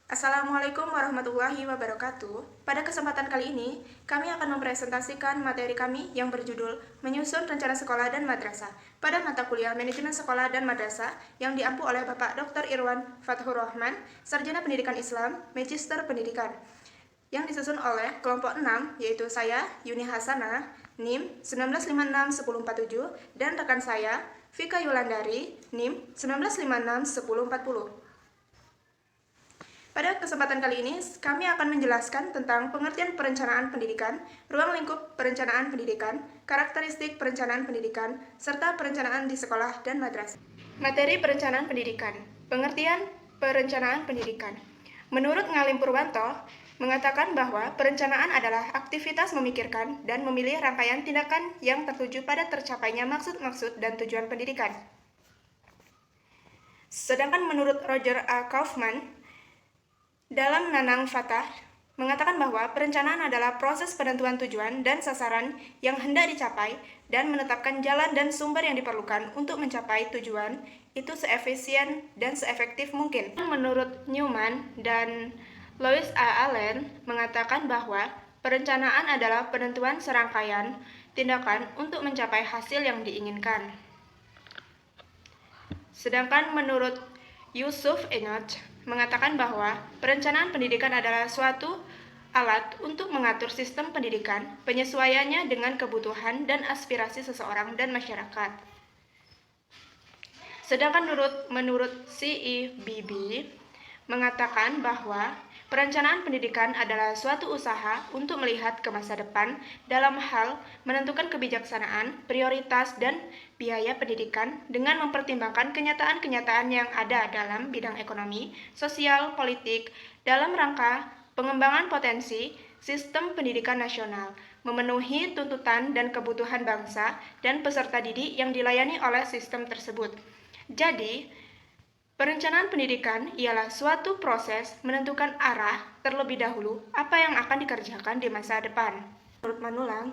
Assalamualaikum warahmatullahi wabarakatuh. Pada kesempatan kali ini, kami akan mempresentasikan materi kami yang berjudul Menyusun Rencana Sekolah dan Madrasah pada mata kuliah Manajemen Sekolah dan Madrasah yang diampu oleh Bapak Dr. Irwan Fathur Rahman, Sarjana Pendidikan Islam, Magister Pendidikan, yang disusun oleh kelompok 6, yaitu saya, Yuni Hasanah, NIM 19561047, dan rekan saya, Vika Yulandari, NIM 19561040. Pada kesempatan kali ini, kami akan menjelaskan tentang pengertian perencanaan pendidikan, ruang lingkup perencanaan pendidikan, karakteristik perencanaan pendidikan, serta perencanaan di sekolah dan madrasah. Materi perencanaan pendidikan. Pengertian perencanaan pendidikan. Menurut Ngalim Purwanto, mengatakan bahwa perencanaan adalah aktivitas memikirkan dan memilih rangkaian tindakan yang tertuju pada tercapainya maksud-maksud dan tujuan pendidikan. Sedangkan menurut Roger A. Kaufman, dalam Nanang Fatah, mengatakan bahwa perencanaan adalah proses penentuan tujuan dan sasaran yang hendak dicapai dan menetapkan jalan dan sumber yang diperlukan untuk mencapai tujuan itu seefisien dan seefektif mungkin. Menurut Newman dan Louis A. Allen mengatakan bahwa perencanaan adalah penentuan serangkaian tindakan untuk mencapai hasil yang diinginkan. Sedangkan menurut Yusuf Enoch mengatakan bahwa perencanaan pendidikan adalah suatu alat untuk mengatur sistem pendidikan, penyesuaiannya dengan kebutuhan dan aspirasi seseorang dan masyarakat. Sedangkan menurut CEBB mengatakan bahwa perencanaan pendidikan adalah suatu usaha untuk melihat ke masa depan dalam hal menentukan kebijaksanaan, prioritas, dan biaya pendidikan dengan mempertimbangkan kenyataan-kenyataan yang ada dalam bidang ekonomi, sosial, politik, dalam rangka pengembangan potensi sistem pendidikan nasional, memenuhi tuntutan dan kebutuhan bangsa dan peserta didik yang dilayani oleh sistem tersebut. Jadi, perencanaan pendidikan ialah suatu proses menentukan arah terlebih dahulu apa yang akan dikerjakan di masa depan. Menurut Manulang,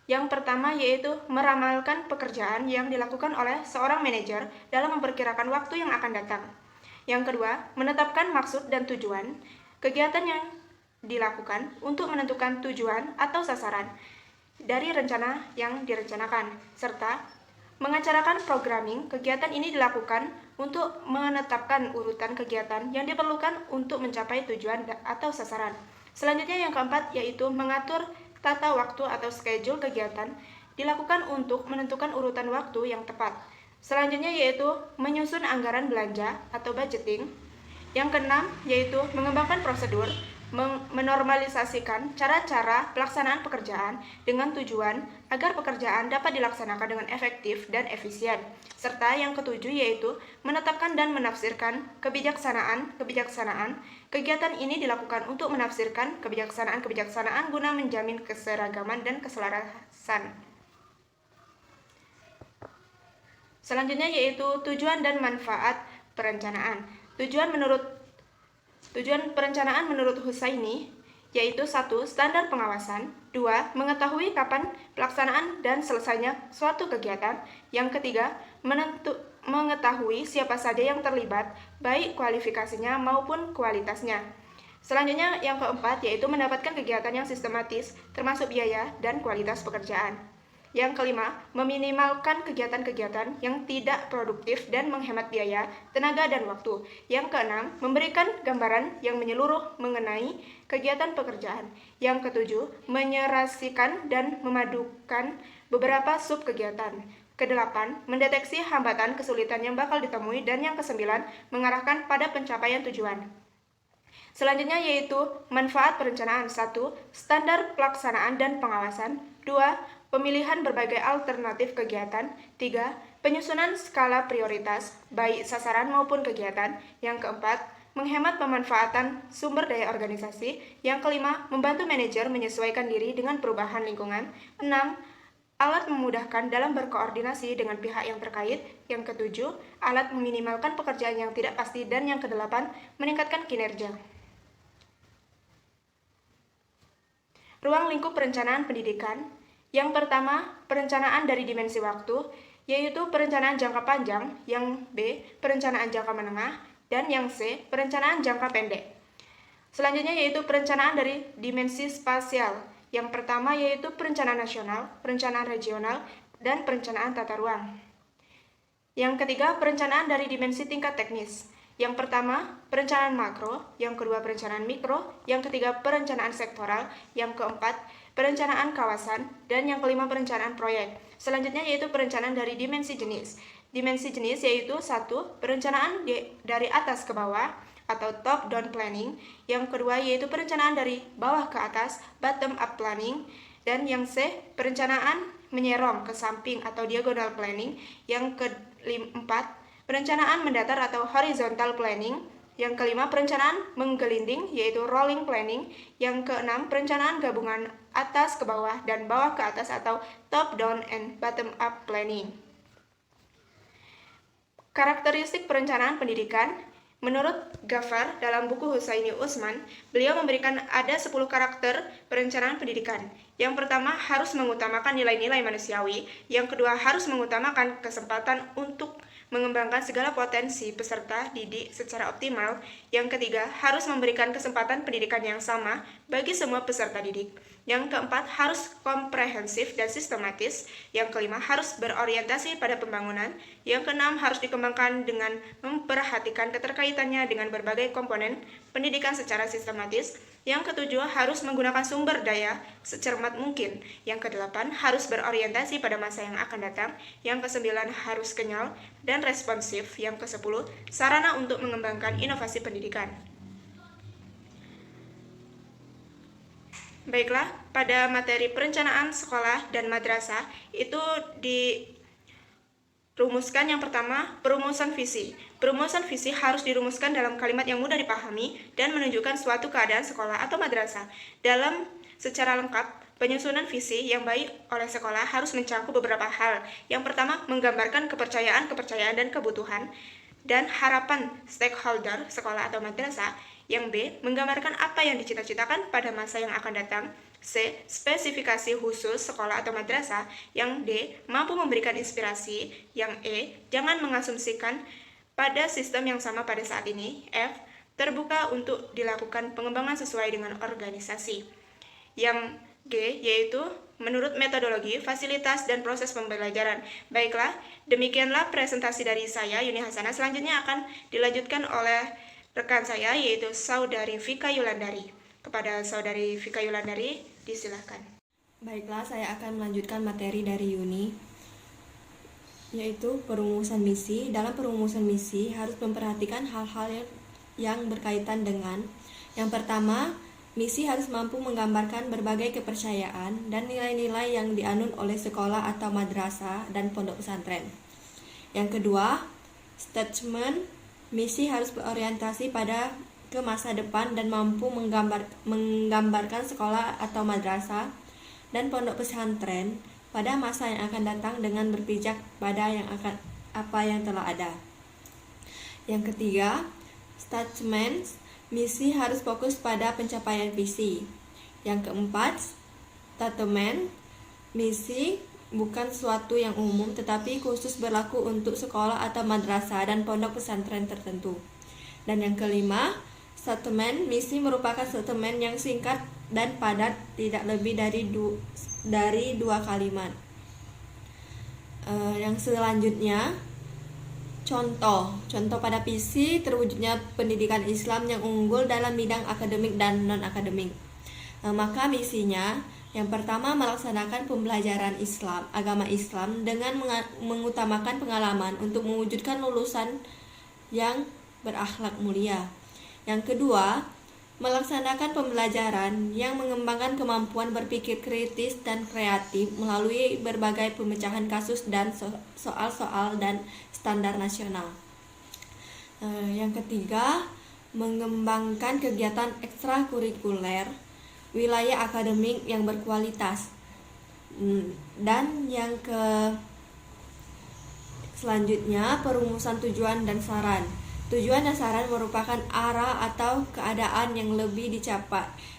yang pertama yaitu meramalkan pekerjaan yang dilakukan oleh seorang manajer dalam memperkirakan waktu yang akan datang. Yang kedua, menetapkan maksud dan tujuan kegiatan yang dilakukan untuk menentukan tujuan atau sasaran dari rencana yang direncanakan, serta mengacarakan programming. Kegiatan ini dilakukan untuk menetapkan urutan kegiatan yang diperlukan untuk mencapai tujuan atau sasaran. Selanjutnya yang keempat yaitu mengatur tata waktu atau schedule kegiatan dilakukan untuk menentukan urutan waktu yang tepat. Selanjutnya yaitu menyusun anggaran belanja atau budgeting. Yang keenam yaitu mengembangkan prosedur, menormalisasikan cara-cara pelaksanaan pekerjaan dengan tujuan agar pekerjaan dapat dilaksanakan dengan efektif dan efisien. Serta yang ketujuh yaitu menetapkan dan menafsirkan kebijaksanaan. Kegiatan ini dilakukan untuk menafsirkan kebijaksanaan guna menjamin keseragaman dan keselarasan. Selanjutnya yaitu tujuan dan manfaat perencanaan. Tujuan perencanaan menurut Husaini yaitu 1. Standar pengawasan, 2. Mengetahui kapan pelaksanaan dan selesainya suatu kegiatan, yang ketiga, mengetahui siapa saja yang terlibat, baik kualifikasinya maupun kualitasnya. Selanjutnya yang keempat yaitu mendapatkan kegiatan yang sistematis, termasuk biaya dan kualitas pekerjaan. Yang kelima, meminimalkan kegiatan-kegiatan yang tidak produktif dan menghemat biaya, tenaga, dan waktu. Yang keenam, memberikan gambaran yang menyeluruh mengenai kegiatan pekerjaan. Yang ketujuh, menyerasikan dan memadukan beberapa sub kegiatan. Kedelapan, mendeteksi hambatan kesulitan yang bakal ditemui. Dan yang kesembilan, mengarahkan pada pencapaian tujuan. Selanjutnya yaitu manfaat perencanaan. 1. Standar pelaksanaan dan pengawasan. 2. Pemilihan berbagai alternatif kegiatan. 3. Penyusunan skala prioritas, baik sasaran maupun kegiatan. Yang keempat, menghemat pemanfaatan sumber daya organisasi. Yang kelima, membantu manajer menyesuaikan diri dengan perubahan lingkungan. 6. Alat memudahkan dalam berkoordinasi dengan pihak yang terkait. Yang ketujuh, alat meminimalkan pekerjaan yang tidak pasti. Dan yang kedelapan, meningkatkan kinerja. Ruang lingkup perencanaan pendidikan. Yang pertama, perencanaan dari dimensi waktu, yaitu perencanaan jangka panjang. Yang B, perencanaan jangka menengah. Dan yang C, perencanaan jangka pendek. Selanjutnya yaitu perencanaan dari dimensi spasial. Yang pertama yaitu perencanaan nasional, perencanaan regional, dan perencanaan tata ruang. Yang ketiga, perencanaan dari dimensi tingkat teknis. Yang pertama, perencanaan makro, yang kedua perencanaan mikro, yang ketiga perencanaan sektoral, yang keempat perencanaan kawasan, dan yang kelima perencanaan proyek. Selanjutnya yaitu perencanaan dari dimensi jenis. Dimensi jenis yaitu 1. Perencanaan dari atas ke bawah atau top down planning. Yang kedua yaitu perencanaan dari bawah ke atas, bottom up planning. Dan yang C, perencanaan menyerong ke samping atau diagonal planning. Yang keempat, perencanaan mendatar atau horizontal planning. Yang kelima, perencanaan menggelinding, yaitu rolling planning. Yang keenam, perencanaan gabungan atas ke bawah dan bawah ke atas atau top down and bottom up planning. Karakteristik perencanaan pendidikan. Menurut Ghaffar dalam buku Husaini Usman, beliau memberikan ada 10 karakter perencanaan pendidikan. Yang pertama, harus mengutamakan nilai-nilai manusiawi. Yang kedua, harus mengutamakan kesempatan untuk mengembangkan segala potensi peserta didik secara optimal. Yang ketiga, harus memberikan kesempatan pendidikan yang sama bagi semua peserta didik. Yang keempat, harus komprehensif dan sistematis. Yang kelima, harus berorientasi pada pembangunan. Yang keenam, harus dikembangkan dengan memperhatikan keterkaitannya dengan berbagai komponen pendidikan secara sistematis. Yang ketujuh, harus menggunakan sumber daya secermat mungkin. Yang kedelapan, harus berorientasi pada masa yang akan datang. Yang kesembilan, harus kenyal dan responsif. Yang kesepuluh, sarana untuk mengembangkan inovasi pendidikan. Baiklah, pada materi perencanaan sekolah dan madrasah itu dirumuskan yang pertama, perumusan visi. Perumusan visi harus dirumuskan dalam kalimat yang mudah dipahami dan menunjukkan suatu keadaan sekolah atau madrasah. Dalam secara lengkap, penyusunan visi yang baik oleh sekolah harus mencakup beberapa hal. Yang pertama, menggambarkan kepercayaan dan kebutuhan dan harapan stakeholder sekolah atau madrasah. Yang B, menggambarkan apa yang dicita-citakan pada masa yang akan datang. C, spesifikasi khusus sekolah atau madrasah. Yang D, mampu memberikan inspirasi. Yang E, jangan mengasumsikan pada sistem yang sama pada saat ini. F, terbuka untuk dilakukan pengembangan sesuai dengan organisasi. Yang G, yaitu menurut metodologi, fasilitas, dan proses pembelajaran. Baiklah, demikianlah presentasi dari saya, Yuni Hasanah. Selanjutnya akan dilanjutkan oleh rekan saya, yaitu Saudari Vika Yulandari. Kepada Saudari Vika Yulandari, disilahkan. Baiklah, saya akan melanjutkan materi dari Yuni, yaitu perumusan misi. Dalam perumusan misi harus memperhatikan hal-hal yang berkaitan dengan yang pertama, misi harus mampu menggambarkan berbagai kepercayaan dan nilai-nilai yang dianut oleh sekolah atau madrasah dan pondok pesantren. Yang kedua, statement misi harus berorientasi pada ke masa depan dan mampu menggambarkan sekolah atau madrasah dan pondok pesantren pada masa yang akan datang dengan berpijak pada apa yang telah ada. Yang ketiga, statement misi harus fokus pada pencapaian visi. Yang keempat, statement misi bukan sesuatu yang umum tetapi khusus berlaku untuk sekolah atau madrasah dan pondok pesantren tertentu. Dan yang kelima, statement misi merupakan statement yang singkat dan padat, tidak lebih dari dua kalimat. Yang selanjutnya, contoh pada visi terwujudnya pendidikan Islam yang unggul dalam bidang akademik dan non-akademik. Maka misinya yang pertama, melaksanakan pembelajaran Islam, agama Islam dengan mengutamakan pengalaman untuk mewujudkan lulusan yang berakhlak mulia. Yang kedua, melaksanakan pembelajaran yang mengembangkan kemampuan berpikir kritis dan kreatif melalui berbagai pemecahan kasus dan soal-soal dan standar nasional. Yang ketiga, mengembangkan kegiatan ekstrakurikuler wilayah akademik yang berkualitas. Dan yang selanjutnya, perumusan tujuan dan saran. Tujuan dan saran merupakan arah atau keadaan yang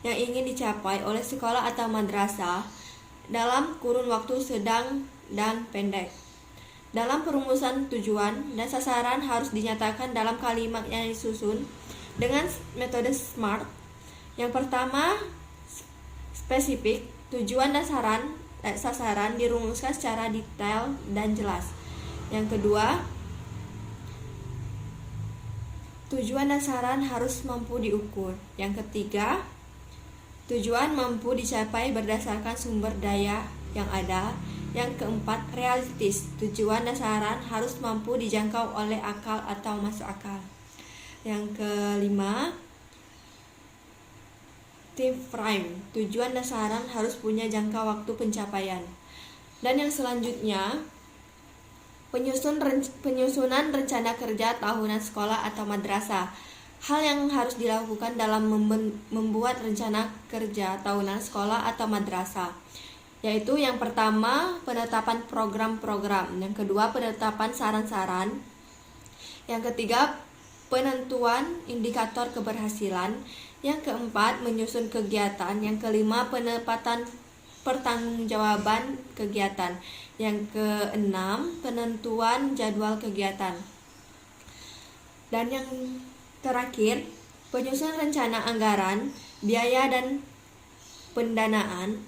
ingin dicapai oleh sekolah atau madrasah dalam kurun waktu sedang dan pendek. Dalam perumusan tujuan dan sasaran harus dinyatakan dalam kalimat yang disusun dengan metode SMART Yang pertama, spesifik, tujuan dan sasaran dirumuskan secara detail dan jelas. Yang kedua, tujuan dan sasaran harus mampu diukur. Yang ketiga, tujuan mampu dicapai berdasarkan sumber daya yang ada. Yang keempat, realistis, tujuan dan sasaran harus mampu dijangkau oleh akal atau masuk akal. Yang kelima, time frame, tujuan dan sasaran harus punya jangka waktu pencapaian. Dan yang selanjutnya, penyusunan rencana kerja tahunan sekolah atau madrasah. Hal yang harus dilakukan dalam membuat rencana kerja tahunan sekolah atau madrasah, yaitu yang pertama, penetapan program-program. Yang kedua, penetapan saran-saran. Yang ketiga, penentuan indikator keberhasilan. Yang keempat, menyusun kegiatan. Yang kelima, penempatan pertanggungjawaban kegiatan. Yang keenam, penentuan jadwal kegiatan. Dan yang terakhir, penyusunan rencana anggaran, biaya dan pendanaan.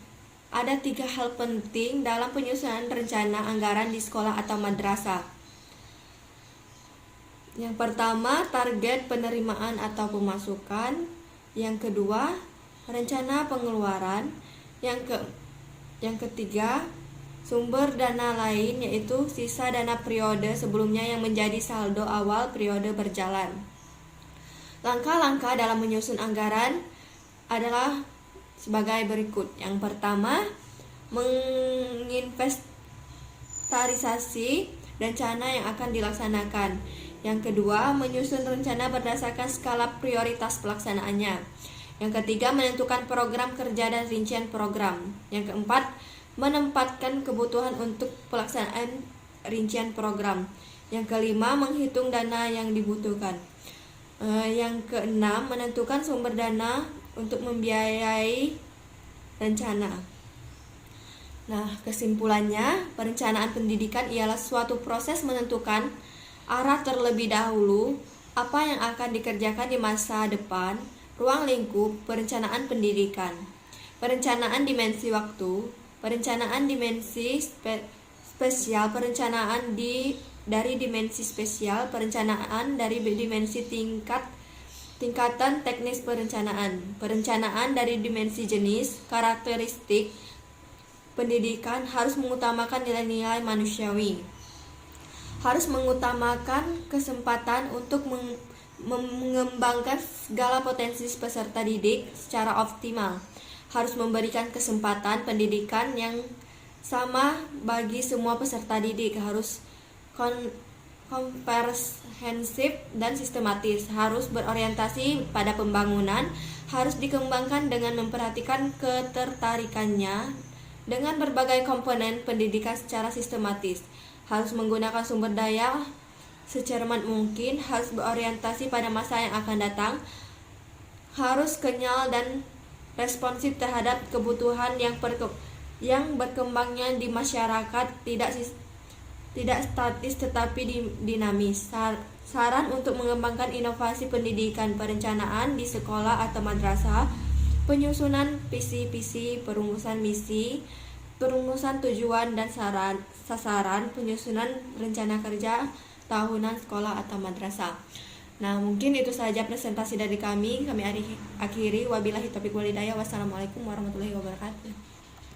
Ada 3 hal penting dalam penyusunan rencana anggaran di sekolah atau madrasah. Yang pertama, target penerimaan atau pemasukan. Yang kedua, rencana pengeluaran. Yang ketiga, sumber dana lain, yaitu sisa dana periode sebelumnya yang menjadi saldo awal periode berjalan. Langkah-langkah dalam menyusun anggaran adalah sebagai berikut. Yang pertama, menginventarisasi rencana yang akan dilaksanakan. Yang kedua, menyusun rencana berdasarkan skala prioritas pelaksanaannya. Yang ketiga, menentukan program kerja dan rincian program. Yang keempat, menempatkan kebutuhan untuk pelaksanaan rincian program. Yang kelima, menghitung dana yang dibutuhkan. Yang keenam, menentukan sumber dana untuk membiayai rencana. Nah, kesimpulannya, perencanaan pendidikan ialah suatu proses menentukan arah terlebih dahulu apa yang akan dikerjakan di masa depan, ruang lingkup, perencanaan pendidikan, perencanaan dimensi waktu, perencanaan dimensi spesial, perencanaan dari dimensi spesial, perencanaan dari dimensi tingkatan teknis perencanaan, perencanaan dari dimensi jenis, karakteristik pendidikan harus mengutamakan nilai-nilai manusiawi, harus mengutamakan kesempatan untuk mengembangkan segala potensi peserta didik secara optimal, harus memberikan kesempatan pendidikan yang sama bagi semua peserta didik, harus komprehensif dan sistematis, harus berorientasi pada pembangunan, harus dikembangkan dengan memperhatikan ketertarikannya dengan berbagai komponen pendidikan secara sistematis, harus menggunakan sumber daya secermat mungkin, harus berorientasi pada masa yang akan datang, harus kenyal dan responsif terhadap kebutuhan yang berkembangnya di masyarakat, tidak statis tetapi dinamis. Saran untuk mengembangkan inovasi pendidikan, perencanaan di sekolah atau madrasah, penyusunan visi-visi, perumusan misi, perumusan tujuan dan sasaran, penyusunan rencana kerja tahunan sekolah atau madrasah. Nah, mungkin itu saja presentasi dari kami akhiri. Wabillahi taufiq wal hidayah. Wassalamualaikum warahmatullahi wabarakatuh.